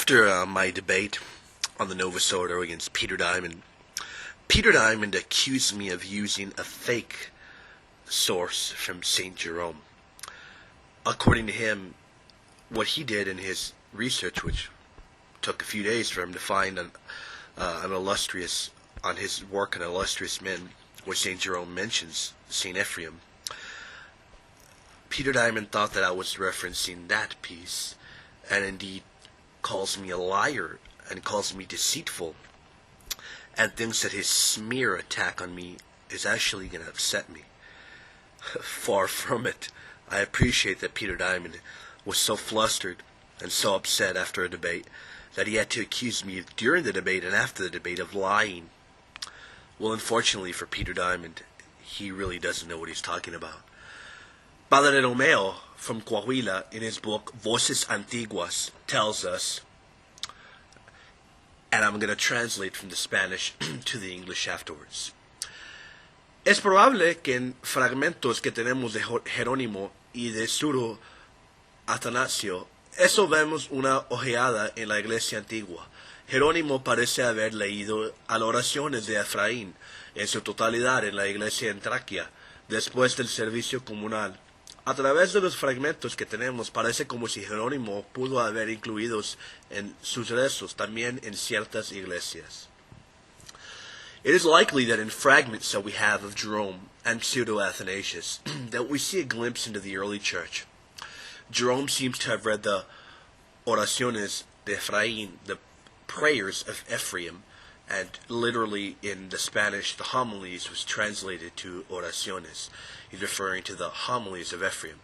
After my debate on the Novus Ordo against Peter Dimond accused me of using a fake source from Saint Jerome. According to him, what he did in his research, which took a few days for him to find on his work on illustrious men, where Saint Jerome mentions Saint Ephraim, Peter Dimond thought that I was referencing that piece, and indeed calls me a liar and calls me deceitful, and thinks that his smear attack on me is actually going to upset me. Far from it. I appreciate that Peter Dimond was so flustered and so upset after a debate that he had to accuse me during the debate and after the debate of lying. Well, unfortunately for Peter Dimond, he really doesn't know what he's talking about. Padre Romeo from Coahuila, in his book Voces Antiguas, tells us, and I'm going to translate from the Spanish to the English afterwards. Es probable que en fragmentos que tenemos de Jerónimo y de Suro Atanasio, eso vemos una ojeada en la iglesia antigua. Jerónimo parece haber leído a las oraciones de Efraín en su totalidad en la iglesia en Traquia, después del servicio comunal. A través de los fragmentos que tenemos, parece como si Jerónimo pudo haber incluidos en sus rezos también en ciertas iglesias. It is likely that in fragments that we have of Jerome and Pseudo-Athanasius, that we see a glimpse into the early church. Jerome seems to have read the Oraciones de Efraín, the prayers of Ephraim, and literally in the Spanish, the homilies was translated to Oraciones. He's referring to the homilies of Ephraim,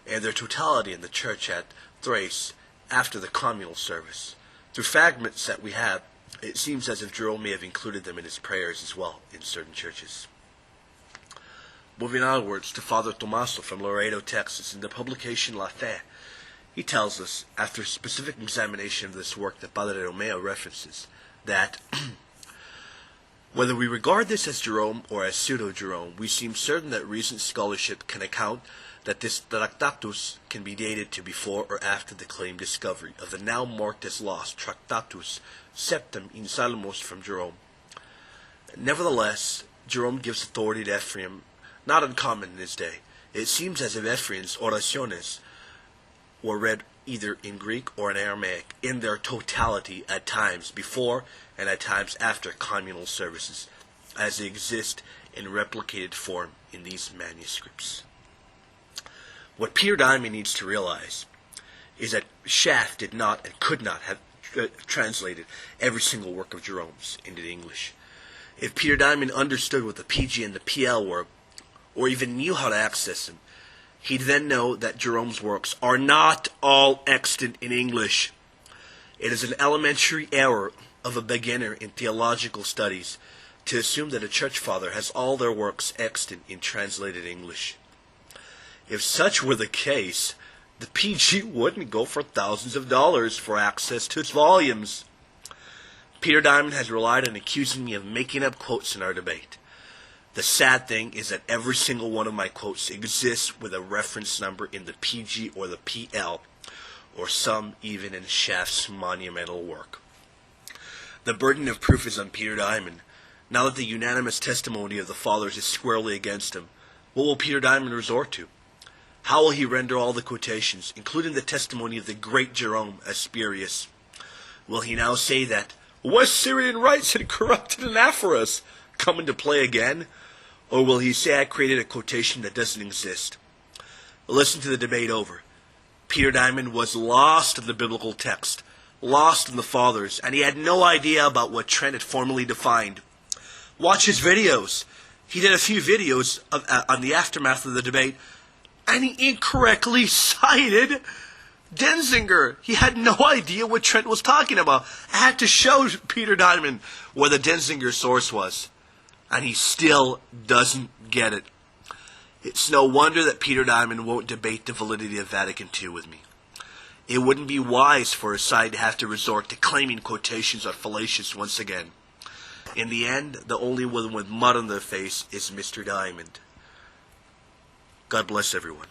and their totality in the church at Thrace after the communal service. Through fragments that we have, it seems as if Jerome may have included them in his prayers as well in certain churches. Moving onwards to Father Tommaso from Laredo, Texas, in the publication La Fe, he tells us, after specific examination of this work that Padre Romeo references, that whether we regard this as Jerome or as Pseudo-Jerome, we seem certain that recent scholarship can account that this Tractatus can be dated to before or after the claimed discovery of the now marked as lost Tractatus Septem in Salmos from Jerome. Nevertheless, Jerome gives authority to Ephraim, not uncommon in his day. It seems as if Ephraim's Oraciones were read either in Greek or in Aramaic in their totality at times before and at times after communal services, as they exist in replicated form in these manuscripts. What Peter Dimond needs to realize is that Schaff did not and could not have translated every single work of Jerome's into the English. If Peter Dimond understood what the PG and the PL were, or even knew how to access them, he'd then know that Jerome's works are not all extant in English. It is an elementary error of a beginner in theological studies to assume that a church father has all their works extant in translated English. If such were the case, the PG wouldn't go for thousands of dollars for access to its volumes. Peter Dimond has relied on accusing me of making up quotes in our debate. The sad thing is that every single one of my quotes exists with a reference number in the PG or the PL, or some even in Schaff's monumental work. The burden of proof is on Peter Dimond. Now that the unanimous testimony of the fathers is squarely against him, what will Peter Dimond resort to? How will he render all the quotations, including the testimony of the great Jerome, as spurious? Will he now say that West Syrian rites had corrupted anaphorus come into play again? Or will he say I created a quotation that doesn't exist? Listen to the debate over. Peter Dimond was lost in the biblical text, lost in the fathers, and he had no idea about what Trent had formally defined. Watch his videos. He did a few videos on the aftermath of the debate, and he incorrectly cited Denzinger. He had no idea what Trent was talking about. I had to show Peter Dimond where the Denzinger source was, and he still doesn't get it. It's no wonder that Peter Dimond won't debate the validity of Vatican II with me. It wouldn't be wise for his side to have to resort to claiming quotations are fallacious once again. In the end, the only one with mud on their face is Mr. Dimond. God bless everyone.